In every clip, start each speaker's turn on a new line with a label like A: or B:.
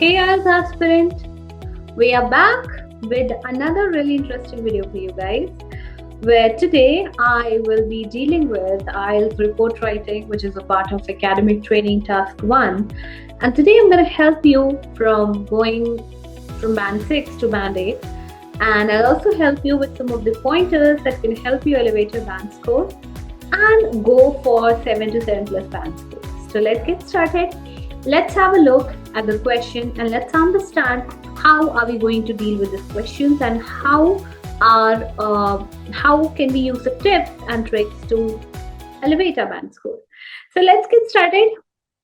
A: Hey IELTS aspirant, we are back with another really interesting video for you guys, where today I will be dealing with IELTS report writing, which is a part of academic training task 1. And today I'm going to help you from going from band 6 to band 8. And I'll also help you with some of the pointers that can help you elevate your band score and go for 7 to 7 plus band scores. So let's get started. Let's have a look at the question and let's understand how are we going to deal with these questions and how can we use the tips and tricks to elevate our band score. So let's get started.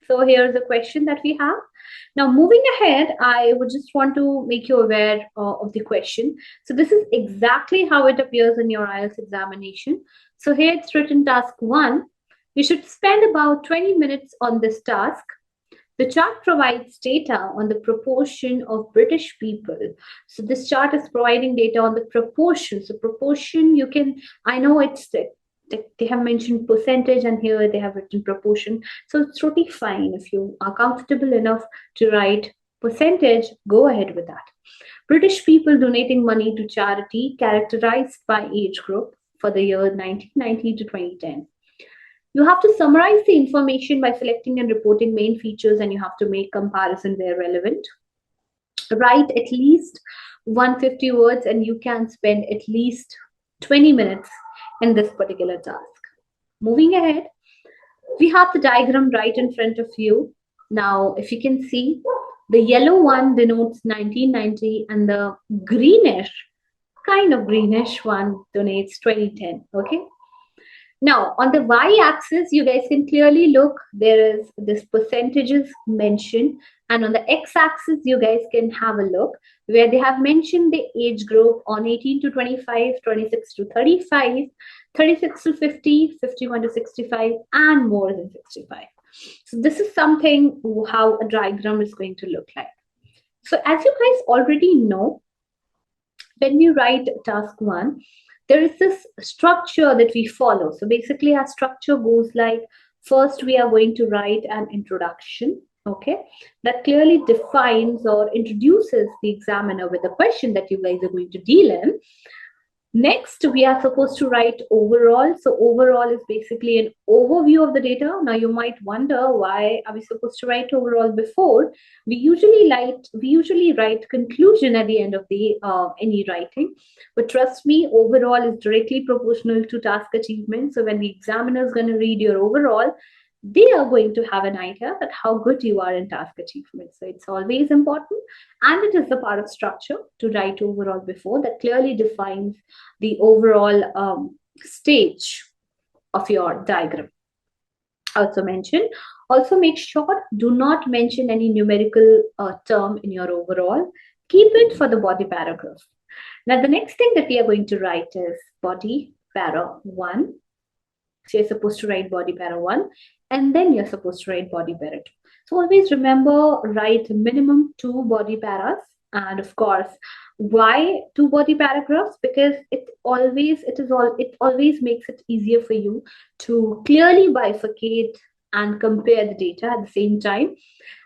A: So here's the question that we have. Now moving ahead, I would just want to make you aware of the question. So this is exactly how it appears in your IELTS examination. So here it's written task 1. You should spend about 20 minutes on this task. The chart provides data on the proportion of British people. So this chart is providing data on the proportion. So proportion, I know it's they have mentioned percentage and here they have written proportion. So it's totally fine. If you are comfortable enough to write percentage, go ahead with that. British people donating money to charity characterized by age group for the year 1990 to 2010. You have to summarize the information by selecting and reporting main features, and you have to make comparison where relevant. Write at least 150 words, and you can spend at least 20 minutes in this particular task. Moving ahead, we have the diagram right in front of you. Now, if you can see, the yellow one denotes 1990 and the kind of greenish one denotes 2010, okay? Now, on the y-axis, you guys can clearly look, there is this percentages mentioned. And on the x-axis, you guys can have a look where they have mentioned the age group on 18 to 25, 26 to 35, 36 to 50, 51 to 65, and more than 65. So this is something how a diagram is going to look like. So as you guys already know, when we write task 1, there is this structure that we follow. So basically our structure goes like, first we are going to write an introduction, okay? That clearly defines or introduces the examiner with the question that you guys are going to deal in. Next, we are supposed to write overall. So overall is basically an overview of the data. Now you might wonder, why are we supposed to write overall before? We usually write conclusion at the end of the any writing. But trust me, overall is directly proportional to task achievement. So when the examiner is going to read your overall, they are going to have an idea that how good you are in task achievement. So it's always important, and it is the part of structure to write overall before that clearly defines the overall stage of your diagram. Also make sure do not mention any numerical term in your overall. Keep it for the body paragraph. Now the next thing that we are going to write is body para 1. So you're supposed to write body para 1, and then you're supposed to write body para 2. So always remember, write minimum 2 body paras. And of course, why 2 body paragraphs? Because it always makes it easier for you to clearly bifurcate and compare the data at the same time.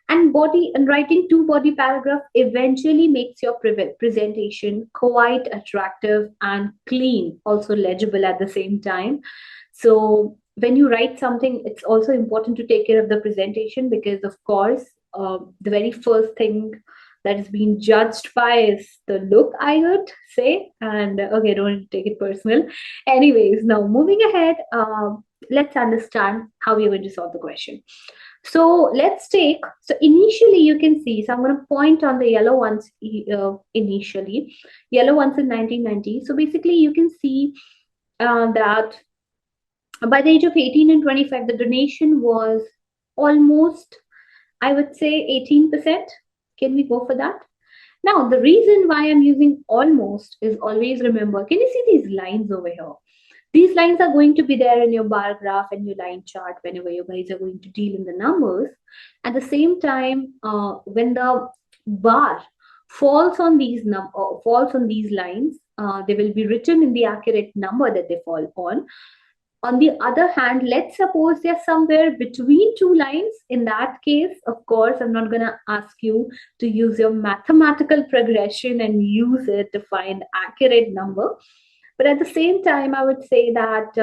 A: And writing 2 body paragraphs eventually makes your presentation quite attractive and clean, also legible at the same time. So when you write something, it's also important to take care of the presentation, because of course, the very first thing that is being judged by is the look, I would say. And okay, don't take it personal. Anyways, now moving ahead, let's understand how we're going to solve the question. So initially you can see, so I'm going to point on the yellow ones initially. Yellow ones in 1990. So basically you can see that by the age of 18 and 25, the donation was almost, I would say, 18%. Can we go for that? Now, the reason why I'm using almost is, always remember, can you see these lines over here? These lines are going to be there in your bar graph and your line chart whenever you guys are going to deal in the numbers. At the same time, when the bar falls on these lines, they will be written in the accurate number that they fall on. On the other hand, let's suppose they're somewhere between two lines. In that case, of course, I'm not going to ask you to use your mathematical progression and use it to find accurate number. But at the same time, I would say that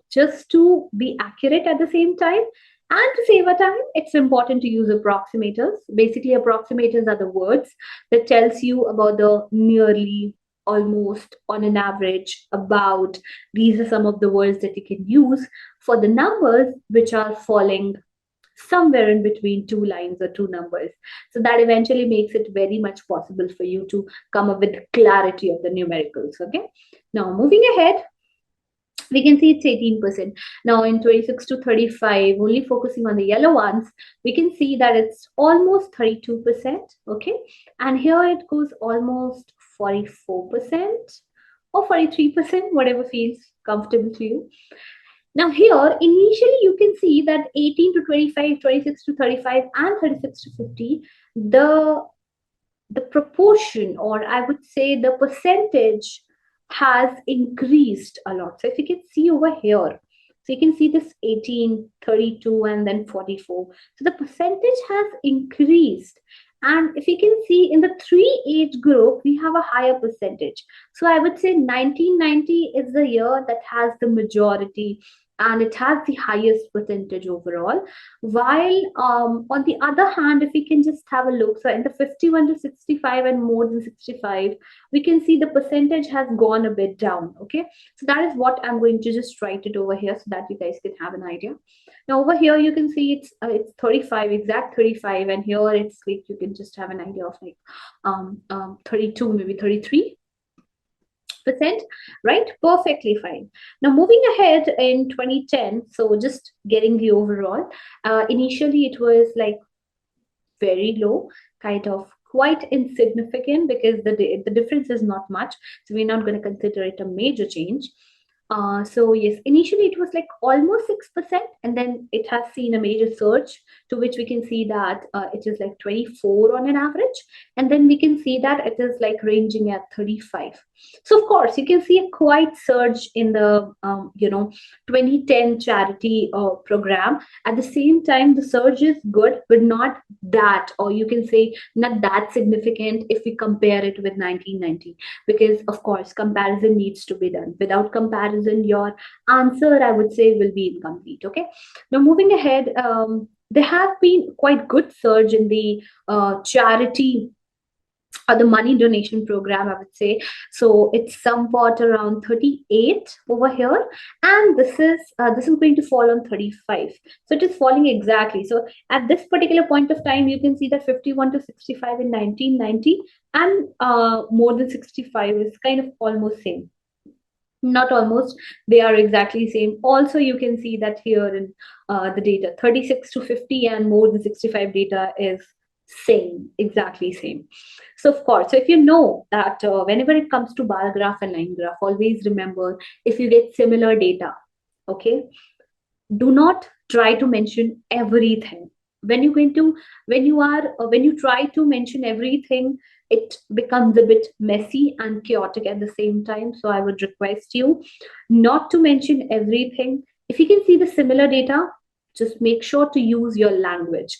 A: just to be accurate at the same time and to save our time, it's important to use approximators. Basically, approximators are the words that tells you about the nearly, almost, on an average, about. These are some of the words that you can use for the numbers which are falling somewhere in between two lines or two numbers. So that eventually makes it very much possible for you to come up with clarity of the numericals. Okay. Now moving ahead, we can see it's 18%. Now in 26 to 35, only focusing on the yellow ones, we can see that it's almost 32%. Okay. And here it goes almost 44% or 43%, whatever feels comfortable to you. Now here, initially you can see that 18 to 25, 26 to 35 and 36 to 50, the proportion, or I would say the percentage, has increased a lot. So if you can see over here, so you can see this 18, 32, and then 44. So the percentage has increased. And if you can see in the three age group, we have a higher percentage. So I would say 1990 is the year that has the majority and it has the highest percentage overall. While on the other hand, if we can just have a look, so in the 51 to 65 and more than 65, we can see the percentage has gone a bit down. Okay, so that is what I'm going to just write it over here so that you guys can have an idea. Now over here you can see it's 35, exact 35, and here it's like you can just have an idea of like 32, maybe 33%, right? Perfectly fine. Now moving ahead in 2010, so just getting the overall, initially it was like very low, kind of quite insignificant because the difference is not much, so we're not going to consider it a major change. So yes, initially it was like almost 6%, and then it has seen a major surge to which we can see that it is like 24 on an average, and then we can see that it is like ranging at 35. So of course you can see a quite surge in the 2010 charity program. At the same time, the surge is good, but not that, or you can say not that significant if we compare it with 1990, because of course comparison needs to be done. Without comparison, your answer, I would say, will be incomplete. Okay, now moving ahead, there have been quite good surge in the charity or the money donation program, I would say. So it's somewhat around 38 over here, and this is going to fall on 35. So it is falling exactly. So at this particular point of time, you can see that 51 to 65 in 1990 and more than 65 is kind of almost same. Not almost, they are exactly same. Also you can see that here in the data, 36 to 50 and more than 65 data is same, exactly same. So of course, so if you know that whenever it comes to bar graph and line graph, always remember, if you get similar data, okay, do not try to mention everything. When you going to when you try to mention everything, it becomes a bit messy and chaotic at the same time. So I would request you not to mention everything. If you can see the similar data, just make sure to use your language.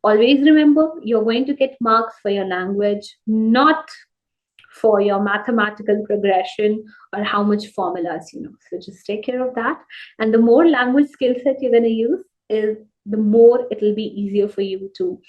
A: Always remember, you're going to get marks for your language, not for your mathematical progression or how much formulas you know. So just take care of that. And the more language skill set you're going to use, is the more it will be easier for you to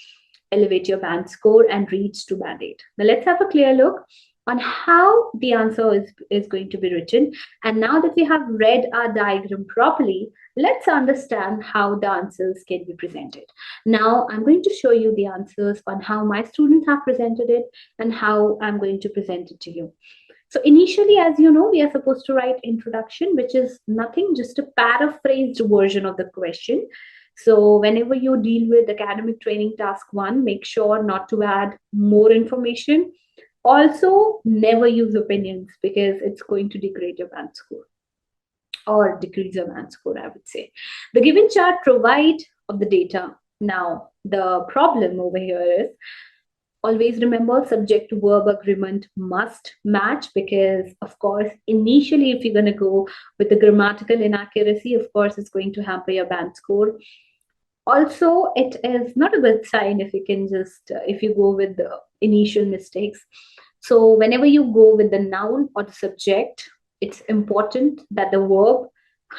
A: elevate your band score and reach to band 8. Now let's have a clear look on how the answer is going to be written. And now that we have read our diagram properly, let's understand how the answers can be presented. Now I'm going to show you the answers on how my students have presented it and how I'm going to present it to you. So initially, as you know, we are supposed to write introduction, which is nothing, just a paraphrased version of the question. So whenever you deal with academic training task 1, make sure not to add more information. Also, never use opinions because it's going to degrade your band score or decrease your band score, I would say. The given chart provide of the data. Now, the problem over here is Always remember subject verb agreement must match, because of course initially if you're going to go with the grammatical inaccuracy, of course it's going to hamper your band score. Also, it is not a good sign if you can just if you go with the initial mistakes. So whenever you go with the noun or the subject, it's important that the verb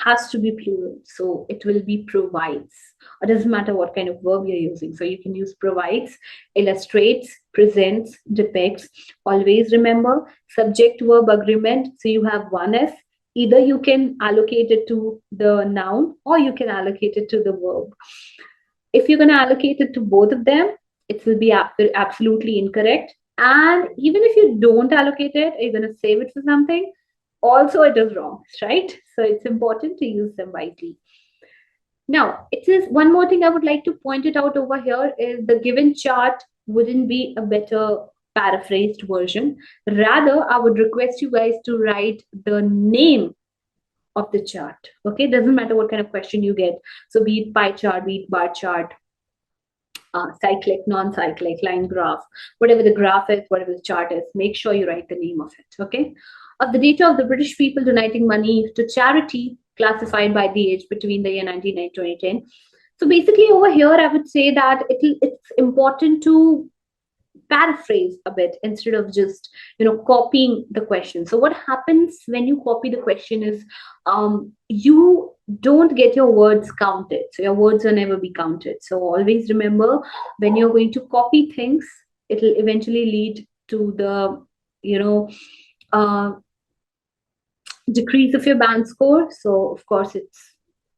A: has to be plural. So it will be provides. It doesn't matter what kind of verb you're using. So you can use provides, illustrates, presents, depicts. Always remember subject verb agreement. So you have one S. Either you can allocate it to the noun or you can allocate it to the verb. If you're going to allocate it to both of them, it will be absolutely incorrect. And even if you don't allocate it, you're going to save it for something, also it is wrong, right? So it's important to use them wisely. Now, it is one more thing I would like to point it out over here is the given chart wouldn't be a better paraphrased version. Rather, I would request you guys to write the name of the chart. Okay, doesn't matter what kind of question you get. So be it pie chart, be it bar chart, cyclic, non-cyclic, line graph, whatever the graph is, whatever the chart is, make sure you write the name of it. Okay, of the data of the British people donating money to charity classified by the age between the year 1990 and 2010. So basically over here, I would say that it's important to paraphrase a bit instead of just copying the question. So what happens when you copy the question is you don't get your words counted, so your words will never be counted. So always remember, when you're going to copy things, it'll eventually lead to the uh, decrease of your band score. So of course it's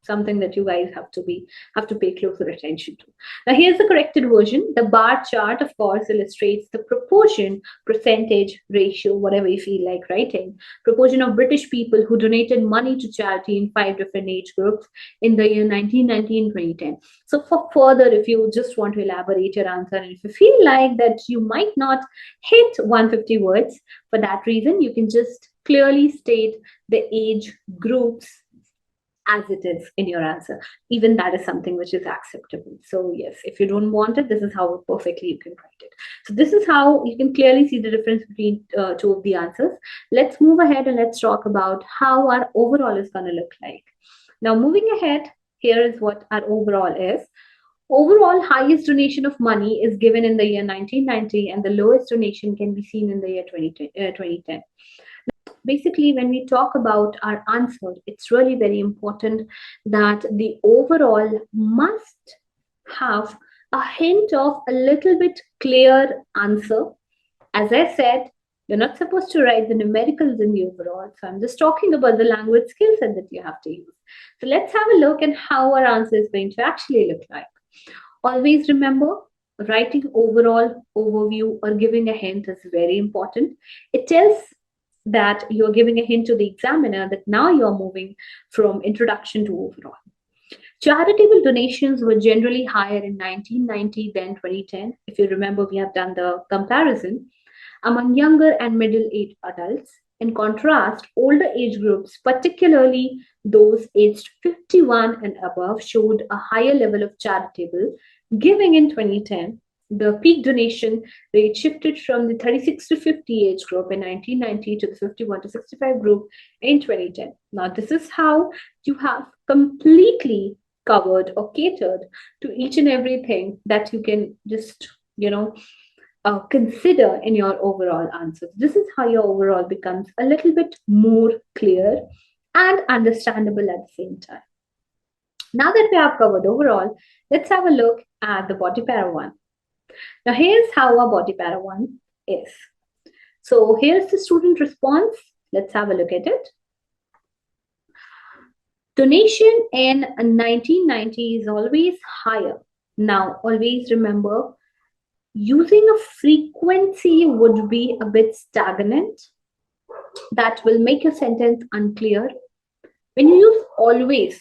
A: something that you guys have to pay closer attention to. Now here's the corrected version. The bar chart, of course, illustrates the proportion, percentage, ratio, whatever you feel like writing, proportion of British people who donated money to charity in 5 different age groups in the year 1990 and 2010. So for further, if you just want to elaborate your answer, and if you feel like that you might not hit 150 words, for that reason, you can just clearly state the age groups as it is in your answer. Even that is something which is acceptable. So yes, if you don't want it, this is how perfectly you can write it. So this is how you can clearly see the difference between two of the answers. Let's move ahead and let's talk about how our overall is going to look like. Now moving ahead, here is what our overall is. Overall, highest donation of money is given in the year 1990, and the lowest donation can be seen in the year 2010. Basically, when we talk about our answer, it's really very important that the overall must have a hint of a little bit clear answer. As I said, you're not supposed to write the numericals in the overall. So I'm just talking about the language skill set that you have to use. So let's have a look at how our answer is going to actually look like. Always remember, writing overall, overview, or giving a hint is very important. It tells that you're giving a hint to the examiner that now you're moving from introduction to overall. Charitable donations were generally higher in 1990 than 2010. If you remember, we have done the comparison among younger and middle-aged adults. In contrast, older age groups, particularly those aged 51 and above, showed a higher level of charitable giving in 2010. The peak donation rate shifted from the 36 to 50 age group in 1990 to the 51 to 65 group in 2010. Now, this is how you have completely covered or catered to each and everything that you can just, consider in your overall answers. This is how your overall becomes a little bit more clear and understandable at the same time. Now that we have covered overall, let's have a look at the body para 1. Now here's how our body para 1 is. So here's the student response. Let's have a look at it. Donation in 1990 is always higher. Now, always remember, using a frequency would be a bit stagnant. That will make your sentence unclear. When you use always,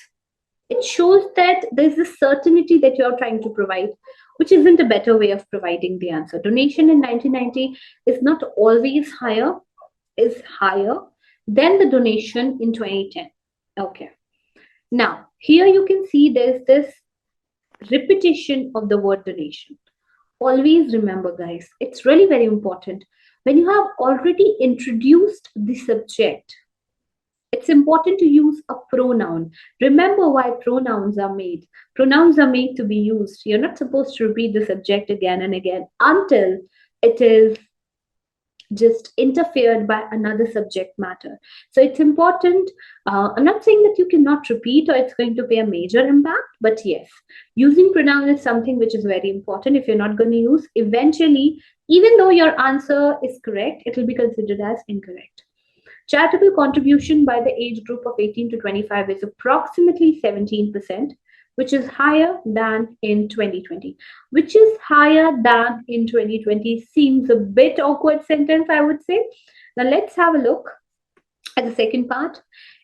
A: it shows that there's a certainty that you're trying to provide, which isn't a better way of providing the answer. Donation in 1990 is not always higher, is higher than the donation in 2010. Okay. Now, here you can see there's this repetition of the word donation. Always remember, guys, it's really very important. When you have already introduced the subject, it's important to use a pronoun. Remember why pronouns are made. Pronouns are made to be used. You're not supposed to repeat the subject again and again until it is just interfered by another subject matter. So it's important. I'm not saying that you cannot repeat or it's going to be a major impact, but yes, using pronoun is something which is very important. If you're not going to use, eventually, even though your answer is correct, it will be considered as incorrect. Charitable contribution by the age group of 18 to 25 is approximately 17%, which is higher than in 2020. Which is higher than in 2020 seems a bit awkward sentence, I would say. Now let's have a look at the second part.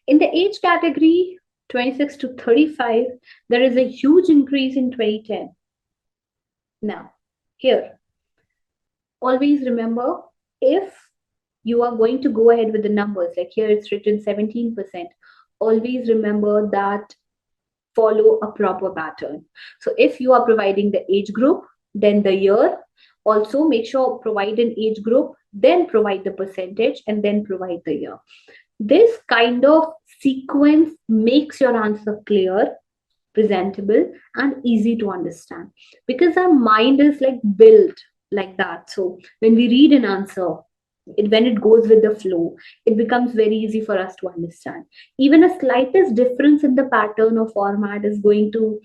A: In the age category 26 to 35, there is a huge increase in 2010. Now, here, always remember, if you are going to go ahead with the numbers, like here it's written 17%, always remember that follow a proper pattern. So if you are providing the age group, then the year, also make sure provide an age group, then provide the percentage, and then provide the year. This kind of sequence makes your answer clear, presentable, and easy to understand, because our mind is like built like that. So when we read an answer, when it goes with the flow, it becomes very easy for us to understand. Even a slightest difference in the pattern or format is going to,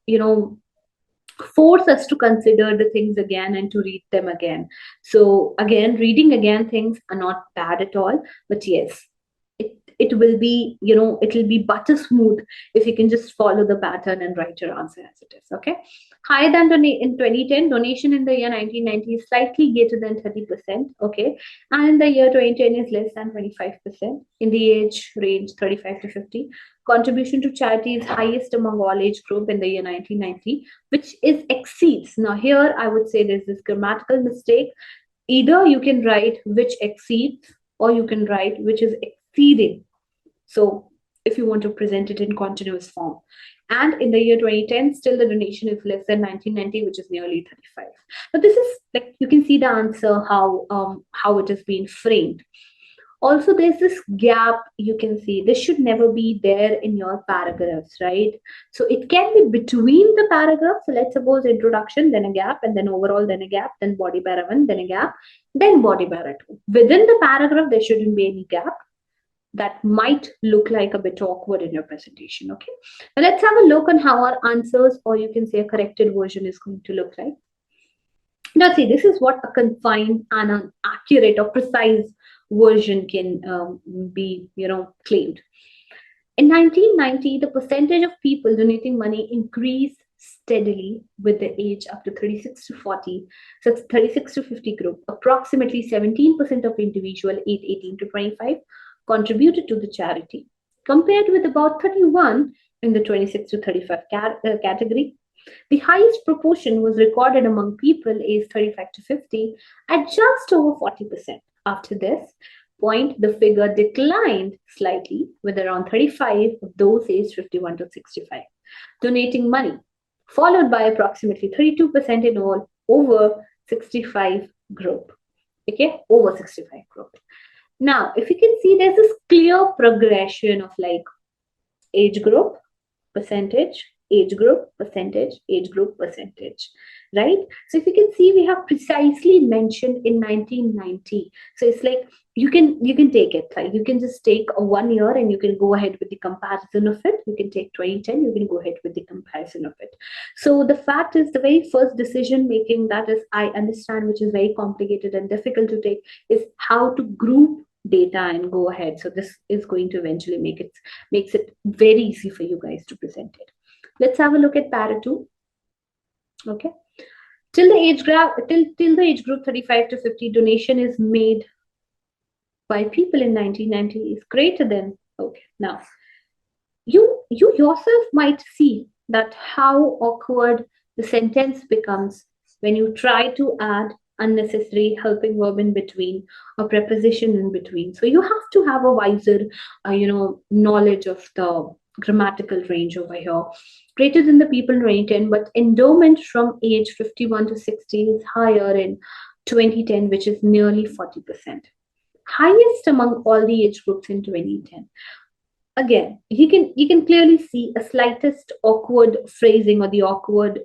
A: you know, force us to consider the things again and to read them again. So again, reading again things are not bad at all, but yes, it will be, it will be butter smooth if you can just follow the pattern and write your answer as it is. Okay. Higher than in 2010, donation in the year 1990 is slightly greater than 30%. Okay. And in the year 2010 is less than 25%. In the age range 35 to 50, contribution to charity is highest among all age group in the year 1990, which is exceeds. Now here I would say there's this grammatical mistake. Either you can write which exceeds, or you can write which is exceeding. So if you want to present it in continuous form. And in the year 2010, still the donation is less than 1990, which is nearly 35. But this is like, you can see the answer, how it has been framed. Also, there's this gap you can see. This should never be there in your paragraphs, right? So it can be between the paragraphs. So let's suppose introduction, then a gap, and then overall, then a gap, then body para 1, then a gap, then body para 2. Within the paragraph, there shouldn't be any gap. That might look like a bit awkward in your presentation. Okay, now let's have a look on how our answers, or you can say a corrected version, is going to look like. Now see, this is what a confined and an accurate or precise version can be, claimed. In 1990, the percentage of people donating money increased steadily with the age up to 36 to 40, so 36 to 50 group. Approximately 17% of individual aged 18 to 25 contributed to the charity, compared with about 31 in the 26 to 35 category. The highest proportion was recorded among people aged 35 to 50 at just over 40%. After this point, the figure declined slightly, with around 35 of those aged 51 to 65 donating money, followed by approximately 32% in all over 65 group. Okay, over 65 group. Now, if you can see, there's this clear progression of like age group, percentage, age group, percentage, age group, percentage, right? So if you can see, we have precisely mentioned in 1990. So it's like you can take it, like you can just take a 1 year and you can go ahead with the comparison of it. You can take 2010, you can go ahead with the comparison of it. So the fact is, the very first decision making, that is, I understand, which is very complicated and difficult to take, is how to group data and go ahead. So this is going to eventually makes it very easy for you guys to present it. Let's have a look at para 2. Okay, till the age group 35 to 50, donation is made by people in 1990 is greater than. Okay, now you yourself might see that how awkward the sentence becomes when you try to add unnecessary helping verb in between or preposition in between. So you have to have a wiser knowledge of the grammatical range over here. Greater than the people in 2010, but endowment from age 51 to 60 is higher in 2010, which is nearly 40%. Highest among all the age groups in 2010. Again, you can clearly see a slightest awkward phrasing or the awkward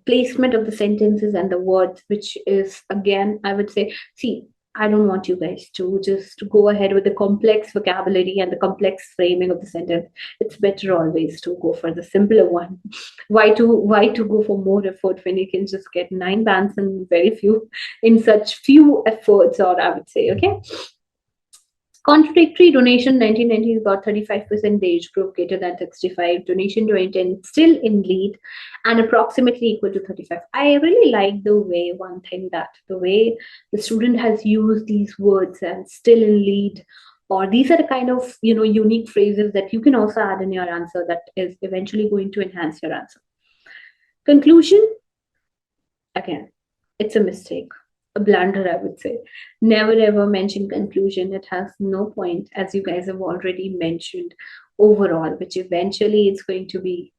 A: placement of the sentences and the words, which is, again, I would say, see, I don't want you guys to just go ahead with the complex vocabulary and the complex framing of the sentence. It's better always to go for the simpler one. Why to go for more effort when you can just get 9 bands in very few, in such few efforts, or I would say, okay. Contradictory donation 1990 is about 35% age group greater than 65. Donation 2010 still in lead and approximately equal to 35. I really like the way, one thing, that the way the student has used these words and still in lead, or these are the kind of unique phrases that you can also add in your answer that is eventually going to enhance your answer. Conclusion, again, it's a mistake, a blunder, I would say. Never ever mention conclusion. It has no point, as you guys have already mentioned, overall, which eventually is going to be,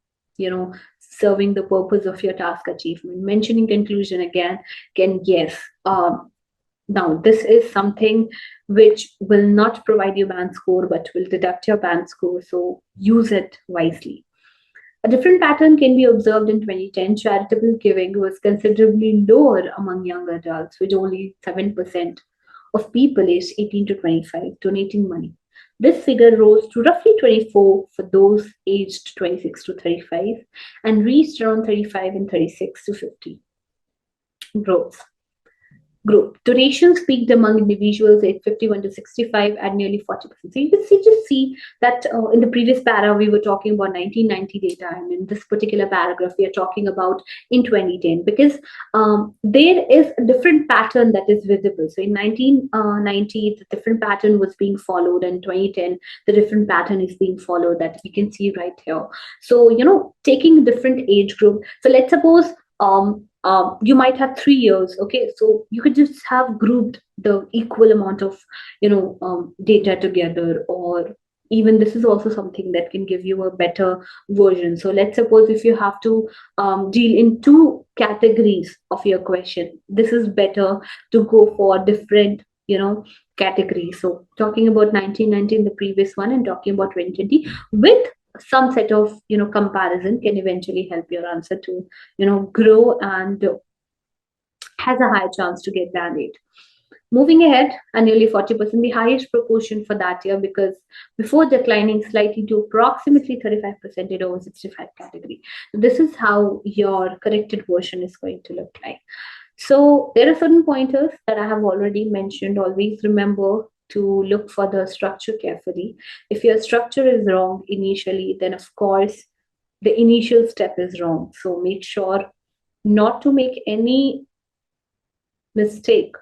A: serving the purpose of your task achievement. Mentioning conclusion again can, yes. Now, this is something which will not provide you band score, but will deduct your band score. So use it wisely. A different pattern can be observed in 2010. Charitable giving was considerably lower among young adults, with only 7% of people aged 18 to 25 donating money. This figure rose to roughly 24 for those aged 26 to 35 and reached around 35 and 36 to 50. Growth. Donations peaked among individuals aged 51 to 65 at nearly 40%. So you can just see that in the previous para, we were talking about 1990 data, and in this particular paragraph, we are talking about in 2010, because there is a different pattern that is visible. So in 1990, the different pattern was being followed, and 2010, the different pattern is being followed, that we can see right here. So, taking a different age group. So let's suppose you might have 3 years, okay, so you could just have grouped the equal amount of data together, or even this is also something that can give you a better version. So let's suppose if you have to deal in 2 categories of your question, this is better to go for different categories. So talking about 1990 in the previous one and talking about 2020 with some set of comparison can eventually help your answer to grow and has a high chance to get band 8. Moving ahead, and nearly 40%, the highest proportion for that year, because before declining slightly to approximately 35% in over 65 category. This is how your corrected version is going to look like. So there are certain pointers that I have already mentioned. Always remember to look for the structure carefully. If your structure is wrong initially, then of course the initial step is wrong. So make sure not to make any mistake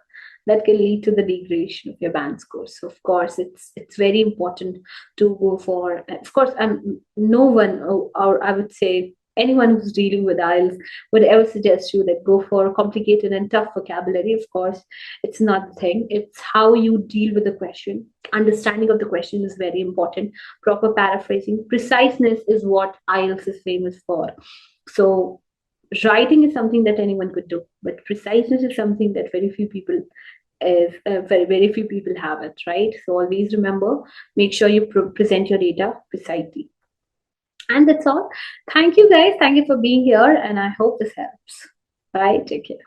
A: that can lead to the degradation of your band score. So of course it's very important to go for, of course, no one, or I would say anyone who's dealing with IELTS would ever suggest you that go for complicated and tough vocabulary. Of course, it's not the thing. It's how you deal with the question. Understanding of the question is very important. Proper paraphrasing. Preciseness is what IELTS is famous for. So writing is something that anyone could do, but preciseness is something that very few people have it, right? So always remember, make sure you present your data precisely. And that's all. Thank you guys. Thank you for being here, and I hope this helps. Bye. Take care.